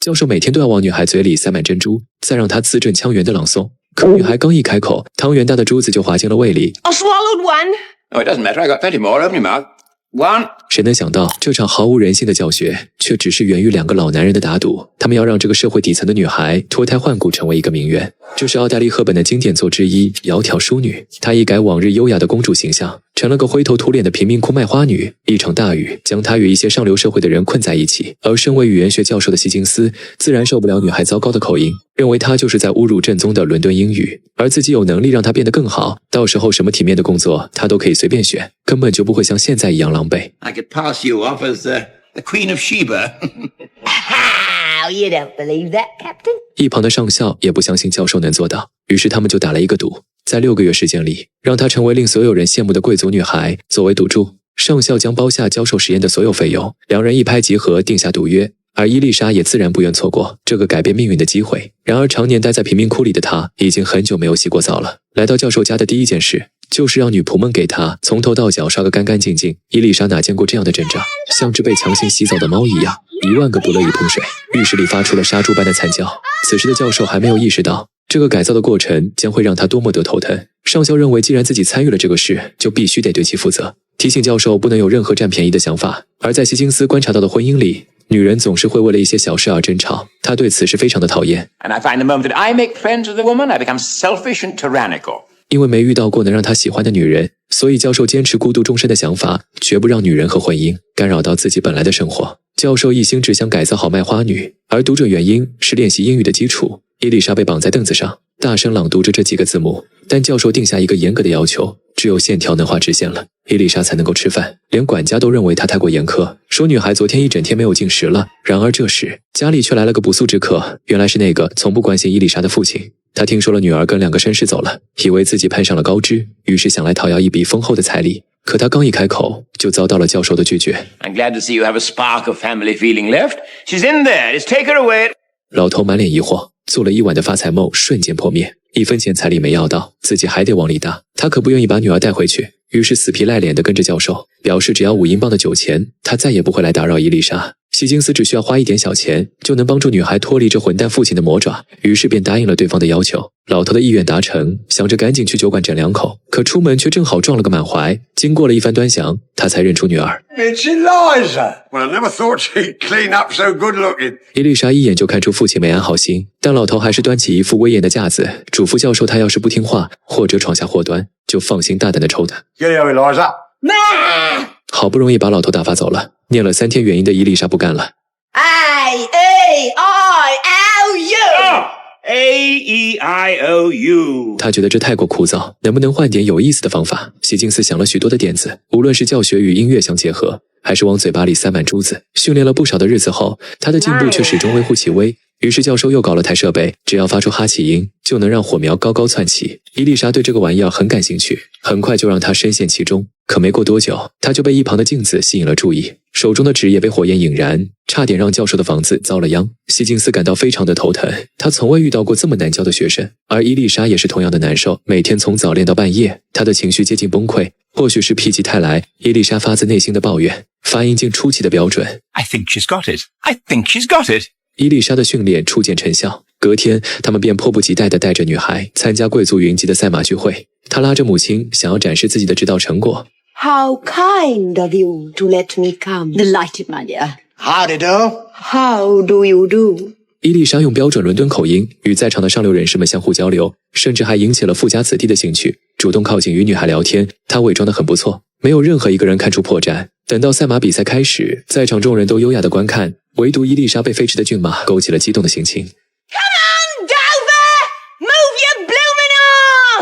教授每天都要往女孩嘴里塞满珍珠，再让她字正腔圆地朗诵。可女孩刚一开口，汤圆大的珠子就滑进了胃里。I swallowed one. Oh, it doesn't matter. I got plenty more. Open your mouth. One. 谁能想到，这场毫无人性的教学，却只是源于两个老男人的打赌。他们要让这个社会底层的女孩脱胎换骨，成为一个名媛。这是奥黛丽·赫本的经典作之一《窈窕淑女》。她一改往日优雅的公主形象，成了个灰头土脸的贫民窟卖花女。一场大雨将她与一些上流社会的人困在一起，而身为语言学教授的希金斯自然受不了女孩糟糕的口音，认为她就是在侮辱正宗的伦敦英语，而自己有能力让她变得更好，到时候什么体面的工作她都可以随便选，根本就不会像现在一样狼狈。 I could pass you off as the Queen of Sheba. How, you don't believe that, Captain? 一旁的上校也不相信教授能做到，于是他们就打了一个赌，在6个月时间里，让她成为令所有人羡慕的贵族女孩。作为赌注，上校将包下教授实验的所有费用，两人一拍即合，定下赌约。而伊丽莎也自然不愿错过这个改变命运的机会。然而常年待在贫民窟里的她，已经很久没有洗过澡了。来到教授家的第一件事，就是让女仆们给她从头到脚刷个干干净净。伊丽莎哪见过这样的阵仗，像只被强行洗澡的猫一样，10000个不乐意碰水。浴室里发出了杀猪般的惨叫。此时的教授还没有意识到，这个改造的过程将会让他多么得头疼。上校认为，既然自己参与了这个事，就必须得对其负责，提醒教授不能有任何占便宜的想法。而在希金斯观察到的婚姻里，女人总是会为了一些小事而争吵，他对此事非常的讨厌。 And I find the moment that I make friends with a woman, I become selfish and tyrannical. 因为没遇到过能让他喜欢的女人，所以教授坚持孤独终身的想法，绝不让女人和婚姻干扰到自己本来的生活。教授一心只想改造好卖花女，而读者原因是练习英语的基础。伊丽莎被绑在凳子上，大声朗读着这几个字母，但教授定下一个严格的要求，只有线条能画直线了，伊丽莎才能够吃饭。连管家都认为她太过严苛，说女孩昨天一整天没有进食了。然而这时家里却来了个不速之客，原来是那个从不关心伊丽莎的父亲。他听说了女儿跟2个绅士走了，以为自己攀上了高枝，于是想来讨要一笔丰厚的彩礼。可他刚一开口，就遭到了教授的拒绝。 I'm glad to see you have a spark of family feeling left. She's in there. Just take her away. 老头满脸疑惑，做了1晚的发财梦瞬间破灭，1分钱彩礼没要到，自己还得往里搭。他可不愿意把女儿带回去，于是死皮赖脸地跟着教授，表示只要5英镑的酒钱，他再也不会来打扰伊丽莎。希金斯只需要花一点小钱，就能帮助女孩脱离这混蛋父亲的魔爪，于是便答应了对方的要求。老头的意愿达成，想着赶紧去酒馆整2口，可出门却正好撞了个满怀。经过了一番端详，他才认出女儿。 It's Eliza. Well, I never thought she'd clean up so good looking. 伊丽莎一眼就看出父亲没安好心，但老头还是端起一副威严的架子，嘱咐教授他要是不听话或者闯下祸端，就放心大胆地抽他。 Get Eliza. 好不容易把老头打发走了，念了3天原音的伊丽莎不干了。 A-E-I-O-U. 他觉得这太过枯燥，能不能换点有意思的方法？希金斯想了许多的点子，无论是教学与音乐相结合，还是往嘴巴里塞满珠子。训练了不少的日子后，他的进步却始终微乎其微。于是教授又搞了台设备，只要发出哈气音，就能让火苗高高窜起。伊丽莎对这个玩意儿很感兴趣，很快就让她深陷其中。可没过多久，她就被一旁的镜子吸引了注意，手中的纸也被火焰引燃，差点让教授的房子遭了殃。希金斯感到非常的头疼，他从未遇到过这么难教的学生，而伊丽莎也是同样的难受，每天从早练到半夜，她的情绪接近崩溃。或许是否极泰来，伊丽莎发自内心的抱怨，发音竟出奇的标准。 I think she's got it. I think she's got it. 伊丽莎的训练初见成效，隔天他们便迫不及待地带着女孩参加贵族云集的赛马聚会。她拉着母亲想要展示自己的指导成果。 How kind of you to let me come. Delighted, my dear. Howdy do. How do you do? 伊丽莎用标准伦敦口音与在场的上流人士们相互交流，甚至还引起了富家子弟的兴趣，主动靠近与女孩聊天。她伪装得很不错，没有任何一个人看出破绽。等到赛马比赛开始，在场众人都优雅地观看，唯独伊丽莎被飞驰的骏马勾起了激动的心情。 Come on, Dover! Move your blooming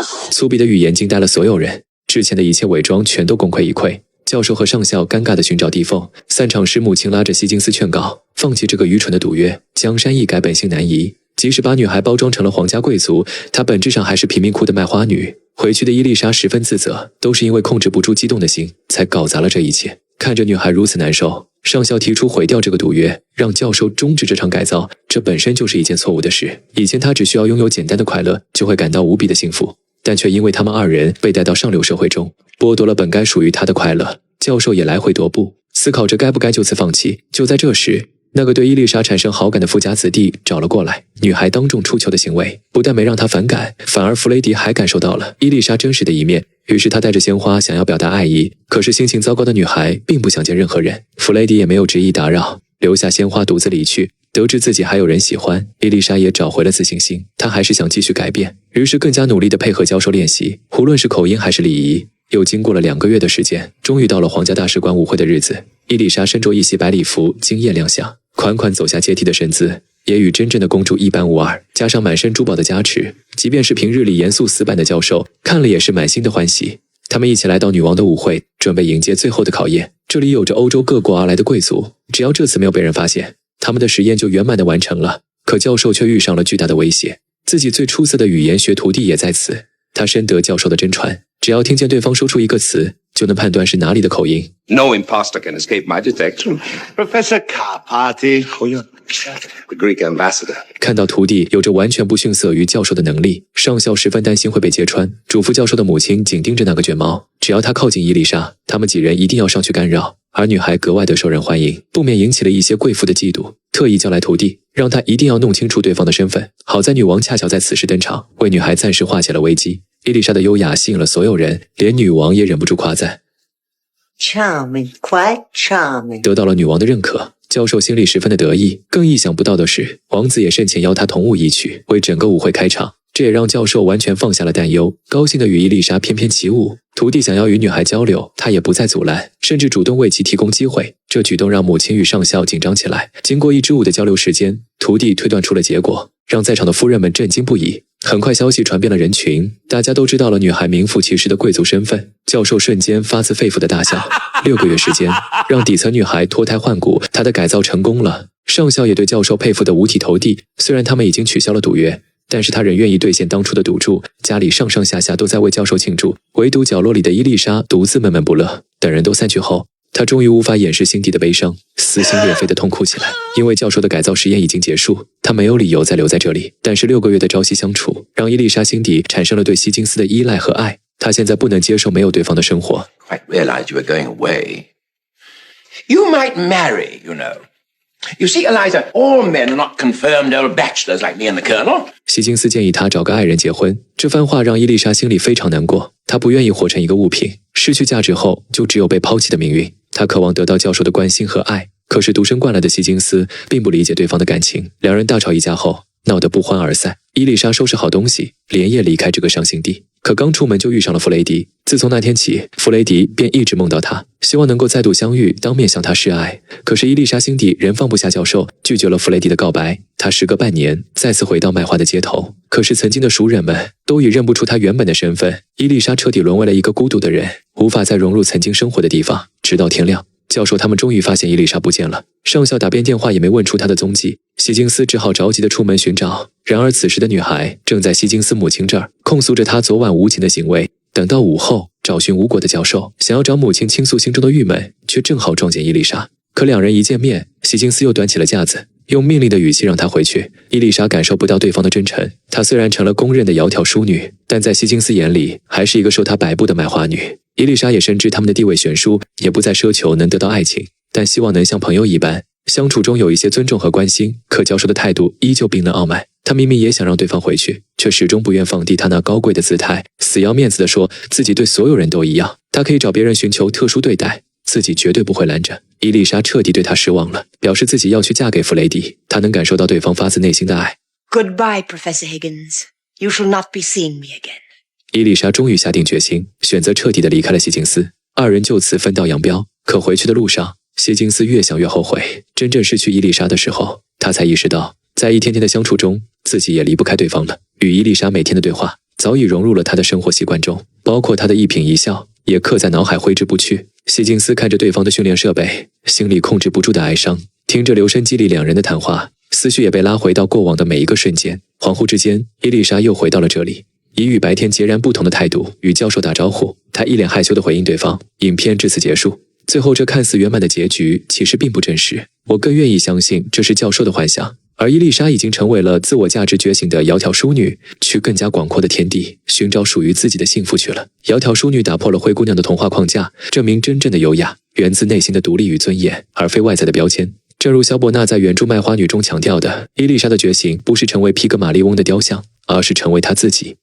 ass! 粗鄙的语言惊呆了所有人，之前的一切伪装全都功亏一篑。教授和上校尴尬地寻找地缝。散场时，母亲拉着希金斯劝告，放弃这个愚蠢的赌约。江山易改，本性难移。即使把女孩包装成了皇家贵族，她本质上还是贫民窟的卖花女。回去的伊丽莎十分自责，都是因为控制不住激动的心，才搞砸了这一切。看着女孩如此难受，上校提出毁掉这个赌约，让教授终止这场改造。这本身就是一件错误的事。以前他只需要拥有简单的快乐，就会感到无比的幸福。但却因为他们2人被带到上流社会中，剥夺了本该属于他的快乐。教授也来回踱步，思考着该不该就此放弃。就在这时，那个对伊丽莎产生好感的富家子弟找了过来，女孩当众出糗的行为不但没让他反感，反而弗雷迪还感受到了伊丽莎真实的一面。于是他带着鲜花想要表达爱意，可是心情糟糕的女孩并不想见任何人，弗雷迪也没有执意打扰，留下鲜花独自离去。得知自己还有人喜欢，伊丽莎也找回了自信心，她还是想继续改变，于是更加努力地配合教授练习，无论是口音还是礼仪。又经过了2个月的时间，终于到了皇家大使馆舞会的日子。伊丽莎身着一袭白礼服惊艳亮相，款款走下阶梯的身姿也与真正的公主一般无二，加上满身珠宝的加持，即便是平日里严肃死板的教授，看了也是满心的欢喜。他们一起来到女王的舞会，准备迎接最后的考验。这里有着欧洲各国而来的贵族，只要这次没有被人发现，他们的实验就圆满地完成了。可教授却遇上了巨大的威胁，自己最出色的语言学徒弟也在此。他深得教授的真传，只要听见对方说出一个词，就能判断是哪里的口音。No imposter can escape my detection. Professor Carpati. Oh, yeah. The Greek ambassador. 看到徒弟有着完全不逊色于教授的能力，上校十分担心会被揭穿，嘱咐教授的母亲紧盯着那个卷毛，只要他靠近伊丽莎，他们几人一定要上去干扰。而女孩格外的受人欢迎，不免引起了一些贵妇的嫉妒，特意叫来徒弟，让他一定要弄清楚对方的身份。好在女王恰巧在此时登场，为女孩暂时化解了危机。伊丽莎的优雅吸引了所有人，连女王也忍不住夸赞。Charming, quite charming. 得到了女王的认可，教授心里十分的得意。更意想不到的是，王子也盛情邀他同舞一曲，为整个舞会开场。这也让教授完全放下了担忧，高兴地与伊丽莎翩翩起舞。徒弟想要与女孩交流，他也不再阻拦，甚至主动为其提供机会。这举动让母亲与上校紧张起来。经过1支舞的交流时间，徒弟推断出了结果，让在场的夫人们震惊不已。很快消息传遍了人群，大家都知道了女孩名副其实的贵族身份。教授瞬间发自肺腑的大笑。6个月时间，让底层女孩脱胎换骨，她的改造成功了。上校也对教授佩服得五体投地。虽然他们已经取消了赌约，但是他仍愿意兑现当初的赌注。家里上上下下都在为教授庆祝，唯独角落里的伊丽莎独自闷闷不乐。等人都散去后，他终于无法掩饰心底的悲伤，撕心裂肺地痛哭起来。因为教授的改造实验已经结束，他没有理由再留在这里。但是6个月的朝夕相处，让伊丽莎心底产生了对希金斯的依赖和爱。她现在不能接受没有对方的生活。 Quite realized you were going away. You might marry, you know. You see, Eliza, all men are not confirmed old bachelors like me and the Colonel. 希金斯建议他找个爱人结婚，这番话让伊丽莎心里非常难过。她不愿意活成一个物品，失去价值后就只有被抛弃的命运。她渴望得到教授的关心和爱，可是独身惯了的希金斯并不理解对方的感情。两人大吵一架后，闹得不欢而散。伊丽莎收拾好东西，连夜离开这个伤心地。可刚出门就遇上了弗雷迪。自从那天起，弗雷迪便一直梦到她，希望能够再度相遇，当面向她示爱。可是伊丽莎心底仍放不下教授，拒绝了弗雷迪的告白。她时隔半年，再次回到卖花的街头。可是曾经的熟人们都已认不出她原本的身份。伊丽莎彻底沦为了一个孤独的人，无法再融入曾经生活的地方。直到天亮，教授他们终于发现伊丽莎不见了，上校打遍电话也没问出她的踪迹。希金斯只好着急地出门寻找。然而此时的女孩正在希金斯母亲这儿控诉着她昨晚无情的行为。等到午后，找寻无果的教授想要找母亲倾诉心中的郁闷，却正好撞见伊丽莎。可两人一见面，希金斯又端起了架子，用命令的语气让她回去。伊丽莎感受不到对方的真诚，她虽然成了公认的窈窕淑女，但在希金斯眼里还是一个受他摆布的卖花女。伊丽莎也深知他们的地位悬殊，也不再奢求能得到爱情，但希望能像朋友一般相处中有一些尊重和关心。可教授的态度依旧冰冷傲慢，他明明也想让对方回去，却始终不愿放低他那高贵的姿态，死要面子地说自己对所有人都一样，他可以找别人寻求特殊对待，自己绝对不会拦着。伊丽莎彻底对他失望了，表示自己要去嫁给弗雷迪。她能感受到对方发自内心的爱。 Goodbye, Professor Higgins. You shall not be seeing me again. 伊丽莎终于下定决心，选择彻底地离开了希金斯。二人就此分道扬镳。可回去的路上，希金斯越想越后悔。真正失去伊丽莎的时候，他才意识到，在一天天的相处中，自己也离不开对方了。与伊丽莎每天的对话早已融入了他的生活习惯中，包括他的一颦一笑也刻在脑海挥之不去。希金斯看着对方的训练设备，心里控制不住的哀伤。听着留声机里两人的谈话，思绪也被拉回到过往的每一个瞬间。恍惚之间，伊丽莎又回到了这里，以与白天截然不同的态度与教授打招呼。她一脸害羞地回应对方。影片至此结束。最后这看似圆满的结局其实并不真实，我更愿意相信这是教授的幻想。而伊丽莎已经成为了自我价值觉醒的窈窕淑女，去更加广阔的天地寻找属于自己的幸福去了。窈窕淑女打破了灰姑娘的童话框架，证明真正的优雅源自内心的独立与尊严，而非外在的标签。正如萧伯纳在原著《卖花女》中强调的，伊丽莎的觉醒不是成为皮格马利翁的雕像，而是成为她自己。